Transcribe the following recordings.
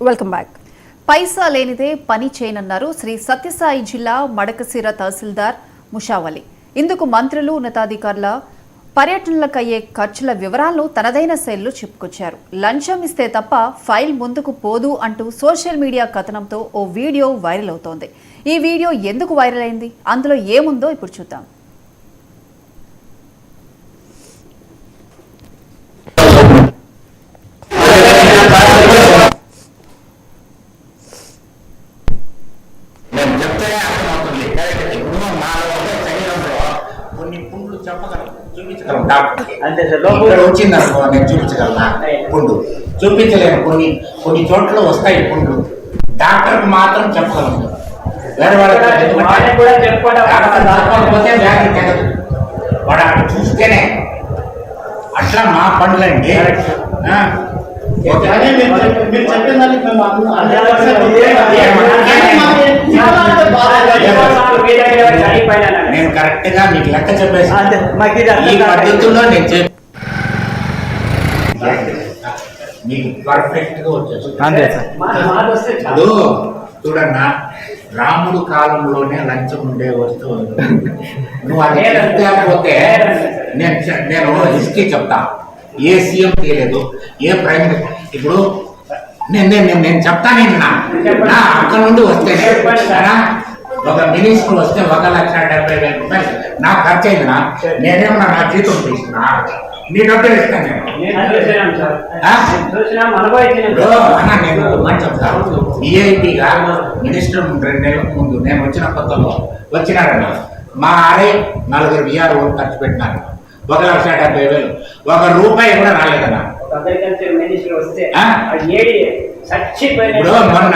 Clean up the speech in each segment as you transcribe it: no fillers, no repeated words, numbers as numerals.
Welcome back. పైసా లేనిదే పని చేయనన్నారు శ్రీ సత్యసాయి జిల్లా మడకశిర తహసీల్దార్ ముషావలి. ఇందుకు మంత్రులు, ఉన్నతాధికారుల పర్యటనలకయ్యే ఖర్చుల వివరాలను తనదైన శైలిలో చెప్పుకొచ్చారు. లంచం ఇస్తే తప్ప ఫైల్ ముందుకు పోదు అంటూ సోషల్ మీడియా కథనంతో ఓ వీడియో వైరల్ అవుతోంది. ఈ వీడియో ఎందుకు వైరల్ అయింది, అందులో ఏముందో ఇప్పుడు చూద్దాం. వచ్చిందనుకో నేను చూపించగలనా? పుండు చూపించలేను. కొన్ని చోట్ల వస్తాయి పుండ్లు. డాక్టర్కి మాత్రం చెప్పగలను. వేరే వాళ్ళకి చెప్పకపోతే వ్యాధి తెగదు. వాడు అక్కడ చూస్తేనే అట్లా మా పండ్లండి. నేను కరెక్ట్ గా మీకు లెక్క చెప్పేసి ఈ పద్ధతుల్లో నేను మీకు పర్ఫెక్ట్ గా వచ్చేసి చూడన్నా, రాముడు కాలంలోనే లంచం ఉండే వస్తువు. నువ్వు అది చెప్పకపోతే నేను హిస్టరీ చెప్తా. ఏ సీఎం తెలియదు, ఏ ప్రైమ్ మినిస్టర్. ఇప్పుడు నేను చెప్తాను. నా అక్కడ నుండి వస్తేనే ఒక మినిస్టర్ వస్తే 1,70,000 రూపాయలు నా ఖర్చు అయిందినా, నేనేమన్నా నా జీతం తీసుకున్నా, నీ డబ్బులు ఇస్తాను నేను చెప్తాను. ఈఐపీగా మినిస్టర్ 2 నెలల ముందు నేను వచ్చిన కొత్తలో వచ్చినారన్న మా ఆడే 4 విఆర్ఓ ఖర్చు పెట్టినారు. 1,70,000 ₹1 కూడా రాలేదన్నా. ఇప్పుడు మొన్న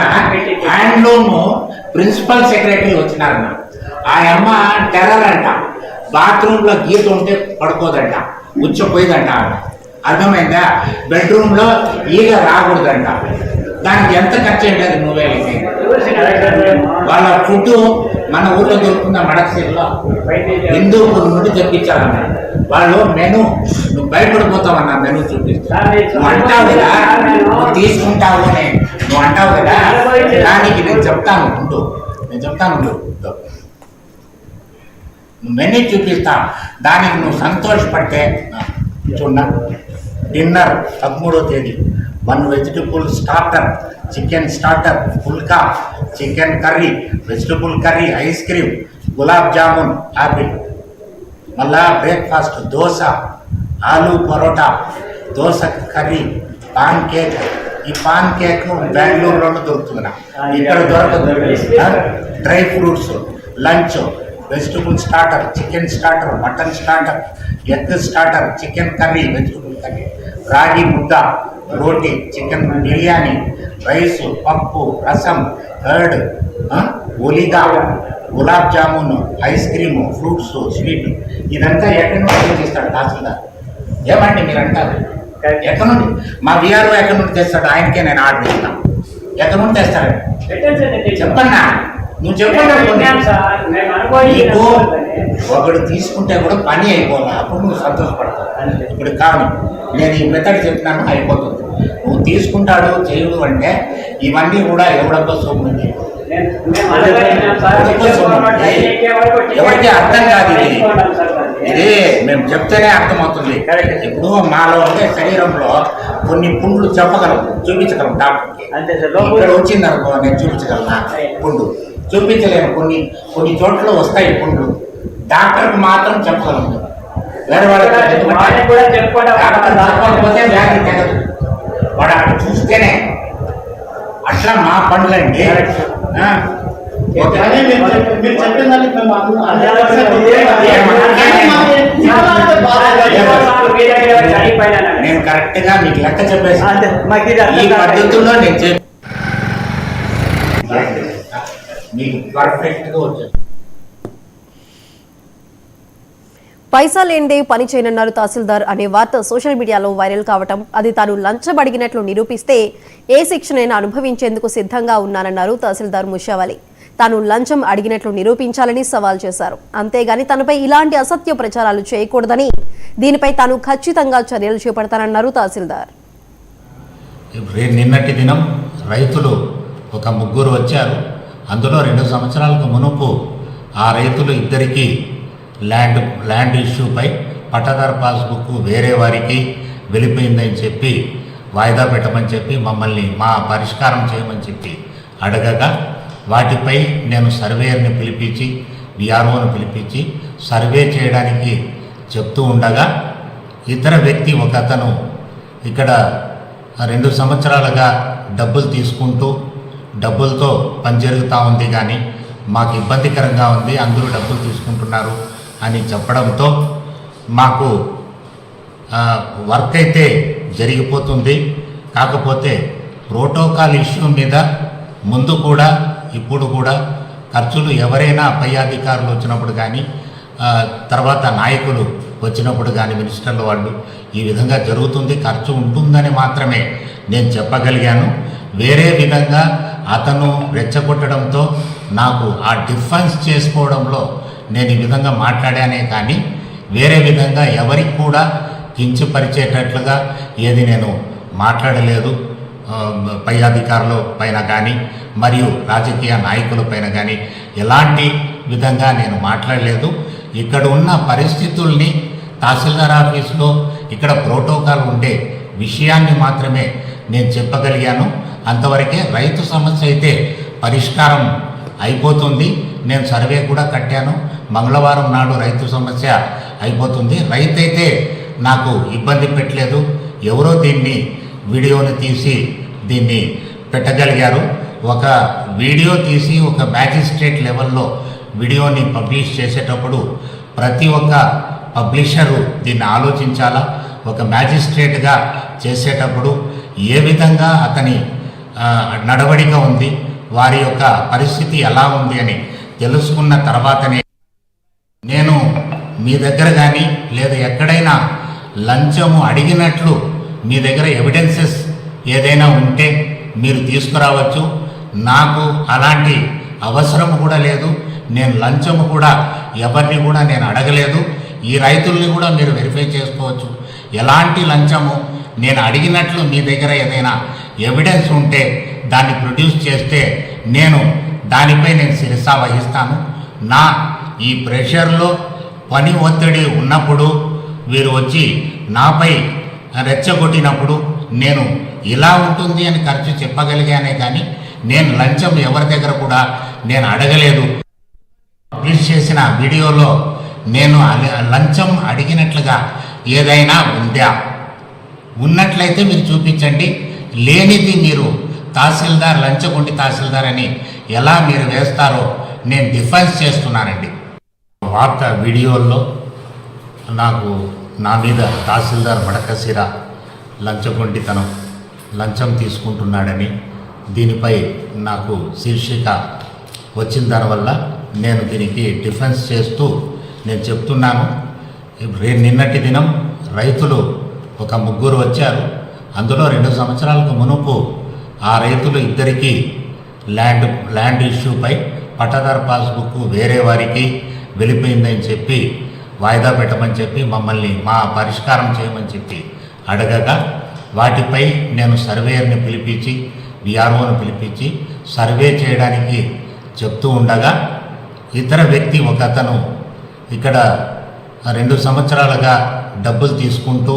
హ్యాండ్లూమ్ ప్రిన్సిపల్ సెక్రటరీ వచ్చినారన్న. ఆ అమ్మ టెర్రర్ అంట. బాత్రూమ్ లో గీత ఉంటే పడుకోదంట, ఉచ్చపోయిందంట. అర్థమైందా? బెడ్రూమ్ లో ఈగ రాకూడదంట. దానికి ఎంత ఖర్చు అయ్యేది నువ్వే. వాళ్ళ ఫుడ్ మన ఊళ్ళో దొరుకుతున్న మడకశిరలో హిందూపూర్ నుండి తెప్పించాలన్న. వాళ్ళు మెను నువ్వు భయపడిపోతావన్నా. మెను చూపిస్తా. నువ్వు అంటావు కదా, నువ్వు తీసుకుంటావు అని నువ్వు అంటావు కదా. దానికి నేను చెప్తాను ఉండు, నువ్వు మెను చూపిస్తా. దానికి నువ్వు సంతోషపడితే చూడ. డిన్నర్ 13వ తేదీ 1 vegetable starter, chicken starter, phulka, chicken curry, vegetable curry, ice cream, gulab jamun, apple. మళ్ళా breakfast dosa, aloo paratha, dosa curry, pancake. ఈ పాన్ కేక్ బెంగళూరులోనే దొరుకుతుంది, ఇక్కడ దొరకదు. Dry fruits, lunch, vegetable starter, chicken starter, mutton starter, egg starter, chicken curry, vegetable curry, రాగి ముద్ద, roti, chicken biryani, rice, పప్పు, rasam, curd, ఒలిగా, gulab jamun, ice cream, fruits, sweet. ఇదంతా ఎక్కడి నుండి తెస్తాడు తహసీల్దార్? ఏమండి మీరు అంటారు? ఎక్కడి నుండి? మా విఆర్ఓ ఎక్కడి నుండి తెస్తాడు? ఆయనకే నేను ఆర్డర్ ఇస్తాను. ఎక్కడి నుండి తెస్తాడు చెప్పన్నా? నువ్వు చెప్పండి. నీకు ఒకడు తీసుకుంటే కూడా పని అయిపోవాలి, అప్పుడు నువ్వు సంతోషపడతావు. ఇప్పుడు కాదు, నేను ఈ మెథడ్ చెప్పినాను, అయిపోతుంది. నువ్వు తీసుకుంటాడు చేయడు అంటే ఇవన్నీ కూడా ఎవడబ్బో సొమ్ము, ఎవరికి అర్థం కాదు. ఇది మేము చెప్తేనే అర్థమవుతుంది. ఇప్పుడు మాలో ఉండే శరీరంలో కొన్ని పుండ్లు చూపించగలం డాక్టర్కి. ఇక్కడ వచ్చిందనుకో నేను చూపించగలనా? పుండు చూపించలేను. కొన్ని చోట్ల వస్తాయి పుండ్లు. డాక్టర్కి మాత్రం చెప్పగలను. వేరే వాళ్ళకి చెప్పకపోతే వ్యాధి తెగదు. వాడు అక్కడ చూస్తేనే అట్లా మా పండ్లండి. నేను కరెక్ట్ గా మీకు లెక్క చెప్పేసి ఈ పద్ధతుల్లో నేను మీకు పర్ఫెక్ట్ గా వచ్చాను. పైసా లేనిదే పని చేయనన్నారు తహసీల్దార్ అనే వార్త సోషల్ మీడియాలో వైరల్ కావటం, అది తాను లంచం అడిగినట్లు నిరూపిస్తే ఏ శిక్షనైనా అనుభవించేందుకు సిద్ధంగా ఉన్నానన్నారు తహసీల్దార్ ముషావలి. తాను లంచం అడిగినట్లు నిరూపించాలని సవాల్ చేశారు. అంతేగాని తనపై ఇలాంటి అసత్య ప్రచారాలు చేయకూడదని, దీనిపై తాను ఖచ్చితంగా చర్యలు చేపడతానన్నారు తహసీల్దార్. నిన్నటి దినం రైతులు ఒక ముగ్గురు వచ్చారు. అందులో 2 సంవత్సరాలకు మునుపు ఆ రైతులు ఇద్దరికీ ల్యాండ్ ఇష్యూపై పట్టాదారు పాస్బుక్ వేరే వారికి వెళ్ళిపోయిందని చెప్పి వాయిదా పెట్టమని చెప్పి మమ్మల్ని మా పరిష్కారం చేయమని చెప్పి అడగగా వాటిపై నేను సర్వేయర్ని పిలిపించి విఆర్ఓను పిలిపించి సర్వే చేయడానికి చెప్తూ ఉండగా ఇతర వ్యక్తి ఒక అతను ఇక్కడ 2 సంవత్సరాలుగా డబ్బులు తీసుకుంటూ డబ్బులతో పని జరుగుతూ ఉంది, కానీ మాకు ఇబ్బందికరంగా ఉంది, అందరూ డబ్బులు తీసుకుంటున్నారు అని చెప్పడంతో మాకు వర్క్ అయితే జరిగిపోతుంది. కాకపోతే ప్రోటోకాల్ ఇష్యూ మీద ముందు కూడా ఇప్పుడు కూడా ఖర్చులు ఎవరైనా పై అధికారులు వచ్చినప్పుడు కానీ తర్వాత నాయకులు వచ్చినప్పుడు కానీ మినిస్టర్ల వాళ్ళు ఈ విధంగా జరుగుతుంది, ఖర్చు ఉంటుందని మాత్రమే నేను చెప్పగలిగాను. వేరే విధంగా అతను రెచ్చగొట్టడంతో నాకు ఆ డిఫెన్స్ చేసుకోవడంలో నేను ఈ విధంగా మాట్లాడానే కానీ వేరే విధంగా ఎవరికి కూడా కించపరిచేటట్లుగా ఏది నేను మాట్లాడలేదు. పై అధికారుల పైన కానీ మరియు రాజకీయ నాయకుల పైన కానీ ఎలాంటి విధంగా నేను మాట్లాడలేదు. ఇక్కడ ఉన్న పరిస్థితుల్ని తహసీల్దార్ ఆఫీసులో ఇక్కడ ప్రోటోకాల్ ఉండే విషయాన్ని మాత్రమే నేను చెప్పగలిగాను. అంతవరకే రైతు సమస్య అయితే పరిష్కారం అయిపోతుంది. నేను సర్వే కూడా కట్టాను. మంగళవారం నాడు రైతు సమస్య అయిపోతుంది. రైతు అయితే నాకు ఇబ్బంది పెట్టలేదు. ఎవరో దీన్ని వీడియోని తీసి దీన్ని పెట్టగలిగారు. ఒక వీడియో తీసి ఒక మ్యాజిస్ట్రేట్ లెవెల్లో వీడియోని పబ్లిష్ చేసేటప్పుడు ప్రతి ఒక్క పబ్లిషరు దీన్ని ఆలోచించాలా. ఒక మ్యాజిస్ట్రేట్గా చేసేటప్పుడు ఏ విధంగా అతని నడవడిక ఉంది, వారి యొక్క పరిస్థితి ఎలా ఉంది అని తెలుసుకున్న తర్వాతనే నేను మీ దగ్గర కానీ లేదా ఎక్కడైనా లంచము అడిగినట్లు మీ దగ్గర ఎవిడెన్సెస్ ఏదైనా ఉంటే మీరు తీసుకురావచ్చు. నాకు అలాంటి అవసరం కూడా లేదు. నేను లంచము కూడా ఎవరిని కూడా నేను అడగలేదు. ఈ రైతుల్ని కూడా మీరు వెరిఫై చేసుకోవచ్చు. ఎలాంటి లంచము నేను అడిగినట్లు మీ దగ్గర ఏదైనా ఎవిడెన్స్ ఉంటే దాన్ని ప్రొడ్యూస్ చేస్తే నేను దానిపై నేను శిరసా వహిస్తాను. నా ఈ ప్రెషర్లో పని ఒత్తిడి ఉన్నప్పుడు వీరు వచ్చి నాపై రెచ్చగొట్టినప్పుడు నేను ఇలా ఉంటుంది అని ఖర్చు చెప్పగలిగానే కానీ నేను లంచం ఎవరి దగ్గర కూడా నేను అడగలేదు. పబ్లిష్ చేసిన వీడియోలో నేను లంచం అడిగినట్లుగా ఏదైనా ఉందా? ఉన్నట్లయితే మీరు చూపించండి. లేనిది మీరు తహసీల్దార్ లంచగొండి తహసీల్దార్ అని ఎలా మీరు వేస్తారో నేను డిఫెన్స్ చేస్తున్నానండి. వార్త వీడియోల్లో నాకు నా మీద తహసీల్దార్ మడకశిర లంచగొండితనం లంచం తీసుకుంటున్నాడని దీనిపై నాకు శీర్షిక వచ్చిన దానివల్ల నేను దీనికి డిఫెన్స్ చేస్తూ నేను చెప్తున్నాను. నిన్నటి దినం రైతులు ఒక ముగ్గురు వచ్చారు. అందులో 2 సంవత్సరాలకు మునుపు ఆ రైతులు ఇద్దరికీ ల్యాండ్ ఇష్యూపై పట్టాదారు పాస్బుక్ వేరే వారికి వెళ్ళిపోయిందని చెప్పి వాయిదా పెట్టమని చెప్పి మమ్మల్ని మా పరిష్కారం చేయమని చెప్పి అడగగా వాటిపై నేను సర్వేయర్ని పిలిపించి విఆర్ఓను పిలిపించి సర్వే చేయడానికి చెప్తూ ఉండగా ఇతర వ్యక్తి ఒక అతను ఇక్కడ 2 సంవత్సరాలుగా డబ్బులు తీసుకుంటూ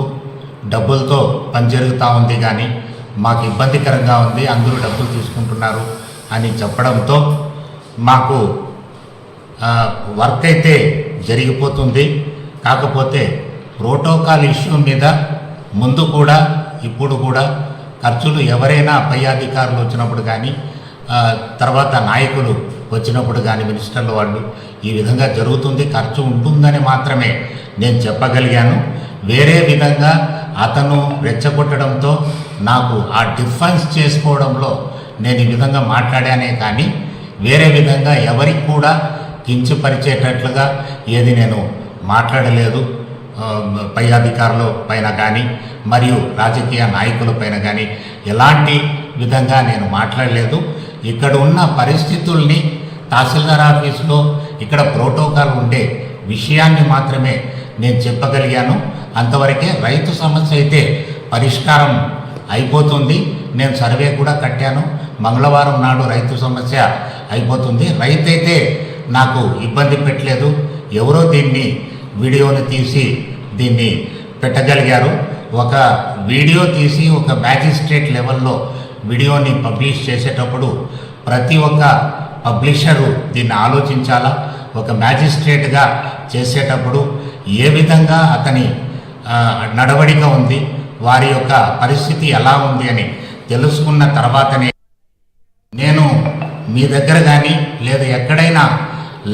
డబ్బులతో పని జరుగుతూ ఉంది, కానీ మాకు ఇబ్బందికరంగా ఉంది, అందరూ డబ్బులు తీసుకుంటున్నారు అని చెప్పడంతో మాకు వర్క్ అయితే జరిగిపోతుంది. కాకపోతే ప్రోటోకాల్ ఇష్యూ మీద ముందు కూడా ఇప్పుడు కూడా ఖర్చులు ఎవరైనా పై అధికారులు వచ్చినప్పుడు కానీ తర్వాత నాయకులు వచ్చినప్పుడు కానీ మినిస్టర్ల వాళ్ళు ఈ విధంగా జరుగుతుంది, ఖర్చు ఉంటుందని మాత్రమే నేను చెప్పగలిగాను. వేరే విధంగా అతను రెచ్చగొట్టడంతో నాకు ఆ డిఫెన్స్ చేసుకోవడంలో నేను ఈ విధంగా మాట్లాడానే కానీ వేరే విధంగా ఎవరికి కూడా కించపరిచేటట్లుగా ఏది నేను మాట్లాడలేదు. పై అధికారుల పైన కానీ మరియు రాజకీయ నాయకుల పైన కానీ ఎలాంటి విధంగా నేను మాట్లాడలేదు. ఇక్కడ ఉన్న పరిస్థితుల్ని తహసీల్దార్ ఆఫీసులో ఇక్కడ ప్రోటోకాల్ ఉండే విషయాన్ని మాత్రమే నేను చెప్పగలిగాను. అంతవరకే రైతు సమస్య అయితే పరిష్కారం అయిపోతుంది. నేను సర్వే కూడా కట్టాను. మంగళవారం నాడు రైతు సమస్య అయిపోతుంది. రైతు అయితే నాకు ఇబ్బంది పెట్టలేదు. ఎవరో దీన్ని వీడియోని తీసి దీన్ని పెట్టగలిగారు. ఒక వీడియో తీసి ఒక మ్యాజిస్ట్రేట్ లెవెల్లో వీడియోని పబ్లిష్ చేసేటప్పుడు ప్రతి ఒక్క పబ్లిషరు దీన్ని ఆలోచించాలా. ఒక మ్యాజిస్ట్రేట్గా చేసేటప్పుడు ఏ విధంగా అతని నడవడిక ఉంది, వారి యొక్క పరిస్థితి ఎలా ఉంది అని తెలుసుకున్న తర్వాతనే నేను మీ దగ్గర కానీ లేదా ఎక్కడైనా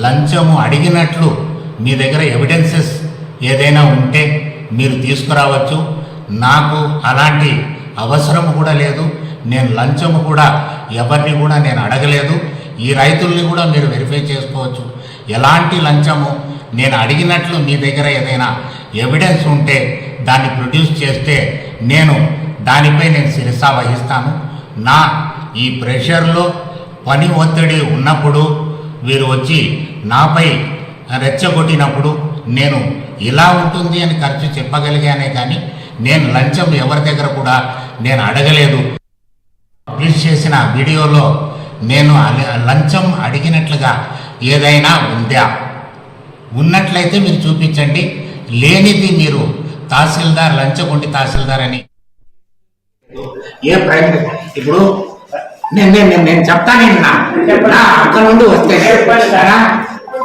లంచము అడిగినట్లు మీ దగ్గర ఎవిడెన్సెస్ ఏదైనా ఉంటే మీరు తీసుకురావచ్చు. నాకు అలాంటి అవసరం కూడా లేదు. నేను లంచము కూడా ఎవరిని కూడా నేను అడగలేదు. ఈ రైతుల్ని కూడా మీరు వెరిఫై చేసుకోవచ్చు. ఎలాంటి లంచము నేను అడిగినట్లు మీ దగ్గర ఏదైనా ఎవిడెన్స్ ఉంటే దాన్ని ప్రొడ్యూస్ చేస్తే దానిపై నేను శిరసా వహిస్తాను. నా ఈ ప్రెషర్లో పని ఒత్తిడి ఉన్నప్పుడు వీరు వచ్చి నాపై రెచ్చగొట్టినప్పుడు నేను ఇలా ఉంటుంది అని ఖర్చు చెప్పగలిగానే కానీ నేను లంచం ఎవరి దగ్గర కూడా నేను అడగలేదు. పబ్లిష్ చేసిన వీడియోలో నేను లంచం అడిగినట్లుగా ఏదైనా ఉందా? ఉన్నట్లయితే మీరు చూపించండి. లేనిది మీరు తహసీల్దార్ లంచగొండి తహసీల్దార్ అని ఏ ప్రైమ్ ఇప్పుడు నేను చెప్తాను. అక్కడ నుండి వస్తే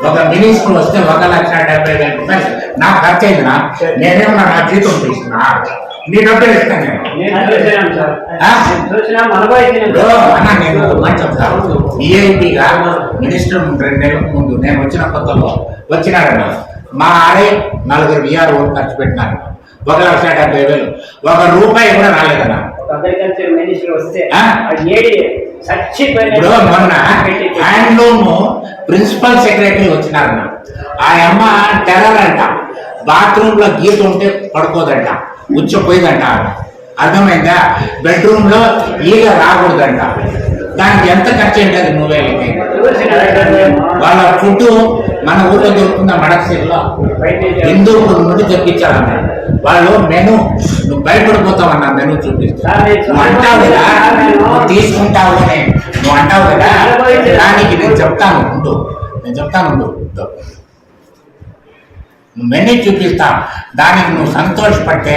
ఒక మినిస్టర్ వస్తే 1,70,000 రూపాయలు నా ఖర్చు అయిందినా, నేనేమన్నా నా జీతం తీసుకున్నా, నీ డబ్బులు ఇస్తాను నేను. ఈఐపీగా మినిస్టర్ 2 నెలల ముందు నేను వచ్చిన కొత్తలో వచ్చినారన్న మా ఆడే 4 VRO ఖర్చు పెట్టినారు. 1,70,000 ₹1 కూడా రాలేదన్నా. ఇప్పుడు మొన్న హ్యాండ్లూమ్ ప్రిన్సిపల్ సెక్రటరీ వచ్చినారన్న. ఆ అమ్మ టెర్రర్ అంట. బాత్రూమ్ లో గీత ఉంటే పడుకోదంట, ఉచ్చిపోయిందంట. అర్థమైందా? బెడ్రూమ్ లో ఈగ రాకూడదంట. దానికి ఎంత ఖర్చు ఉంటుంది? 1,000. వాళ్ళ ఫుడ్ మన ఊళ్ళో దొరుకుతుందా? మడకసిరిలో హిందూపూర్ నుండి తెప్పించాలన్న. వాళ్ళు మెను నువ్వు భయపడిపోతావన్నా. మెను చూపిస్తావు, నువ్వు అంటావు కదా, నువ్వు తీసుకుంటావు అని నువ్వు అంటావు కదా. దానికి నేను చెప్తాను ఉండు, నువ్వు మెను చూపిస్తా. దానికి నువ్వు సంతోషపడితే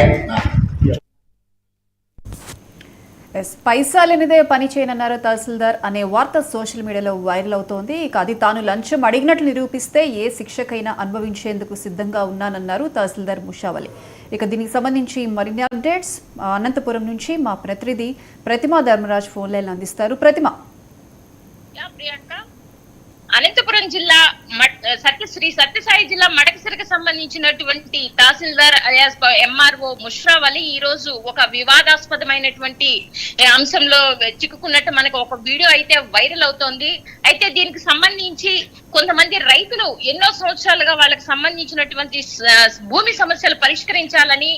పైసా లేనిదే పని చేయనన్నారు తహసీల్దార్ అనే వార్త సోషల్ మీడియాలో వైరల్ అవుతోంది. ఇక అది తాను లంచం అడిగినట్లు నిరూపిస్తే ఏ శిక్షకైనా అనుభవించేందుకు సిద్ధంగా ఉన్నానన్నారు తహసీల్దార్ ముషావలి. ఇక దీనికి సంబంధించి మరిన్ని అప్డేట్స్ అనంతపురం నుంచి మా ప్రతినిధి ప్రతిమ ధర్మరాజ్ ఫోన్ లైన్ అందిస్తారు. ప్రతిమ. అనంతపురం జిల్లా శ్రీ సత్యసాయి జిల్లా మడకసిరకు సంబంధించినటువంటి తహసీల్దార్ ఎంఆర్ఓ ముష్రావలి ఈ రోజు ఒక వివాదాస్పదమైనటువంటి అంశంలో చిక్కుకున్నట్టు మనకు ఒక వీడియో అయితే వైరల్ అవుతోంది. అయితే దీనికి సంబంధించి కొంతమంది రైతులు ఎన్నో సంవత్సరాలుగా వాళ్ళకి సంబంధించినటువంటి భూమి సమస్యలు పరిష్కరించాలని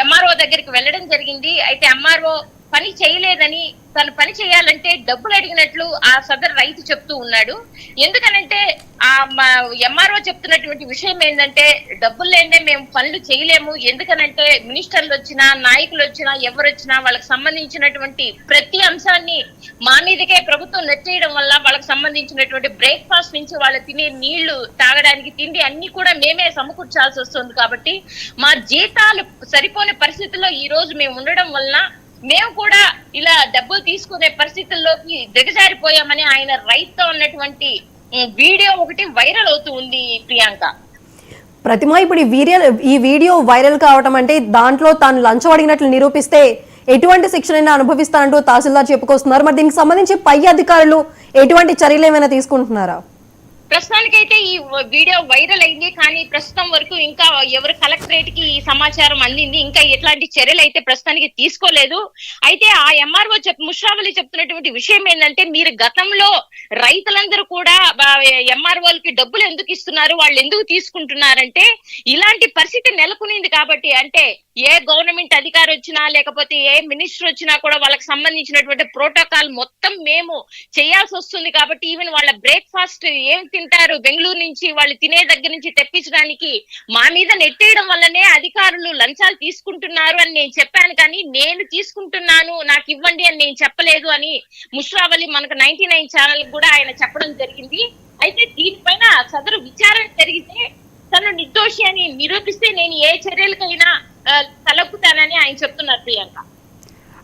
ఎంఆర్ఓ దగ్గరికి వెళ్ళడం జరిగింది. అయితే ఎంఆర్ఓ పని చేయలేదని, తను పని చేయాలంటే డబ్బులు అడిగినట్లు ఆ సదరు రైతు చెప్తూ ఉన్నాడు. ఎందుకనంటే ఆ ఎంఆర్ఓ చెప్తున్నటువంటి విషయం ఏంటంటే డబ్బులు లేదే మేము పనులు చేయలేము. ఎందుకనంటే మినిస్టర్లు వచ్చినా, నాయకులు వచ్చినా, ఎవరు వచ్చినా వాళ్ళకి సంబంధించినటువంటి ప్రతి అంశాన్ని మా మీదకే ప్రభుత్వం నెట్టేయడం వల్ల వాళ్ళకి సంబంధించినటువంటి బ్రేక్ఫాస్ట్ నుంచి వాళ్ళ తినే నీళ్లు, తాగడానికి తిండి అన్ని కూడా మేమే సమకూర్చాల్సి వస్తుంది. కాబట్టి మా జీతాలు సరిపోని పరిస్థితుల్లో ఈ రోజు మేము ఉండడం వలన మేము కూడా ఇలా డబ్బులు తీసుకునే పరిస్థితుల్లోకి దిగజారిపోయామని ఆయన రైతుతో ఉన్నటువంటి వీడియో ఒకటి వైరల్ అవుతూ ఉంది. ప్రియాంక, ప్రతిమ, ఇప్పుడు ఈ వీడియో వైరల్ కావటం అంటే దాంట్లో తాను లంచం అడిగినట్లు నిరూపిస్తే ఎటువంటి శిక్షణ అనుభవిస్తానంటూ తహసీల్దార్ చెప్పుకొస్తున్నారు. మరి దీనికి సంబంధించి పై అధికారులు ఎటువంటి చర్యలు ఏమైనా తీసుకుంటున్నారా? ప్రస్తుతానికైతే ఈ వీడియో వైరల్ అయింది, కానీ ప్రస్తుతం వరకు ఇంకా ఎవరు కలెక్టరేట్ కి ఈ సమాచారం అందింది. ఇంకా ఎట్లాంటి చర్యలు అయితే ప్రస్తుతానికి తీసుకోలేదు. అయితే ఆ ఎంఆర్ఓ ముషావలి చెప్తున్నటువంటి విషయం ఏంటంటే, మీరు గతంలో రైతులందరూ కూడా ఎంఆర్ఓలకి డబ్బులు ఎందుకు ఇస్తున్నారు, వాళ్ళు ఎందుకు తీసుకుంటున్నారంటే ఇలాంటి పరిస్థితి నెలకొనింది కాబట్టి. అంటే ఏ గవర్నమెంట్ అధికారి వచ్చినా లేకపోతే ఏ మినిస్టర్ వచ్చినా కూడా వాళ్ళకి సంబంధించినటువంటి ప్రోటోకాల్ మొత్తం మేము చేయాల్సి వస్తుంది. కాబట్టి ఈవెన్ వాళ్ళ బ్రేక్ఫాస్ట్ ఏం ఉంటారు బెంగళూరు నుంచి, వాళ్ళు తినే దగ్గర నుంచి తెప్పించడానికి మా మీద నెట్టేయడం వల్లనే అధికారులు లంచాలు తీసుకుంటున్నారు అని నేను చెప్పాను. కానీ నేను తీసుకుంటున్నాను, నాకు ఇవ్వండి అని నేను చెప్పలేదు అని ముష్రావలి మనకు 99 ఛానల్ కూడా ఆయన చెప్పడం జరిగింది. అయితే దీనిపైన సదరు విచారణ జరిగితే తను నిర్దోషి అని నిరూపిస్తే నేను ఏ చర్యలకైనా తలపుతానని ఆయన చెప్తున్నారు ప్రియాంక.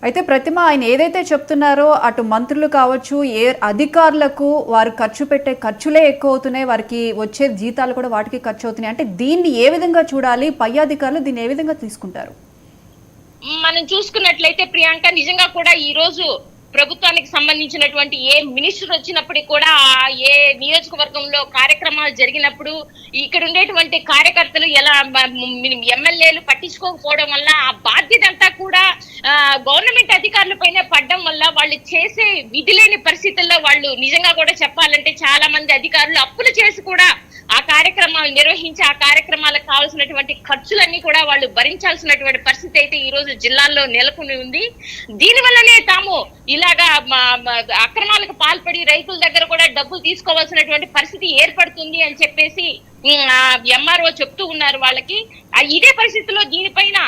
అయితే ప్రతిమ, ఆయన ఏదైతే చెప్తున్నారో అటు మంత్రులు కావచ్చు, ఏ అధికారులకు వారు ఖర్చు పెట్టే ఖర్చులే ఎక్కువ అవుతున్నాయి, వారికి వచ్చే జీతాలు కూడా వాటికి ఖర్చు అవుతున్నాయి అంటే దీన్ని ఏ విధంగా చూడాలి? పై అధికారులు దీన్ని ఏ విధంగా తీసుకుంటారు? మనం చూసుకున్నట్లయితే ప్రియాంక, నిజంగా కూడా ఈ రోజు ప్రభుత్వానికి సంబంధించినటువంటి ఏ మినిస్టర్ వచ్చినప్పటికీ కూడా ఏ నియోజకవర్గంలో కార్యక్రమాలు జరిగినప్పుడు ఇక్కడ ఉండేటువంటి కార్యకర్తలు ఎలా ఎమ్మెల్యేలు పట్టించుకోకపోవడం వల్ల ఆ బాధ్యత అంతా కూడా గవర్నమెంట్ అధికారుల పైన పడడం వల్ల వాళ్ళు చేసే విధి లేని పరిస్థితుల్లో వాళ్ళు నిజంగా కూడా చెప్పాలంటే చాలా మంది అధికారులు అప్పులు చేసి కూడా ఆ కార్యక్రమాలు నిర్వహించి ఆ కార్యక్రమాలకు కావాల్సినటువంటి ఖర్చులన్నీ కూడా వాళ్ళు భరించాల్సినటువంటి పరిస్థితి అయితే ఈ రోజు జిల్లాల్లో నెలకొని ఉంది. దీని వల్లనే తాము ఇలాగా అక్రమాలకు పాల్పడి రైతుల దగ్గర కూడా డబ్బులు తీసుకోవాల్సినటువంటి పరిస్థితి ఏర్పడుతుంది అని చెప్పేసి ఎంఆర్ఓ చెప్తూ ఉన్నారు వాళ్ళకి. ఇదే పరిస్థితిలో దీనిపైన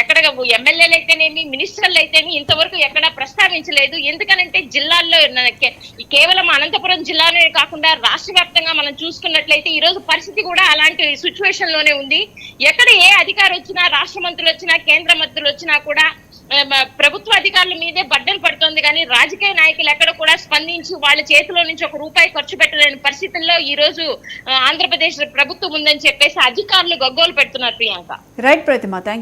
ఎక్కడ ఎమ్మెల్యేలు అయితేనేమి, మినిస్టర్లు అయితేనేమి ఇంతవరకు ఎక్కడా ప్రస్తావించలేదు. ఎందుకనంటే జిల్లాల్లో కేవలం అనంతపురం జిల్లానే కాకుండా రాష్ట్ర వ్యాప్తంగా మనం చూసుకున్నట్లయితే ఈ రోజు పరిస్థితి కూడా అలాంటి సిచ్యువేషన్ లోనే ఉంది. ఎక్కడ ఏ అధికారి వచ్చినా, రాష్ట్ర మంత్రులు వచ్చినా, కేంద్ర మంత్రులు వచ్చినా కూడా ప్రభుత్వ అధికారుల మీదే బడ్డలు పడుతోంది. కానీ రాజకీయ నాయకులు ఎక్కడ కూడా స్పందించి వాళ్ళ చేతిలో నుంచి ₹1 ఖర్చు పెట్టలేని పరిస్థితుల్లో ఈ రోజు ఆంధ్రప్రదేశ్ ప్రభుత్వం ఉందని చెప్పేసి అధికారులు గగ్గోలు పెడుతున్నారు Priyanka. Right Pratima, thank you.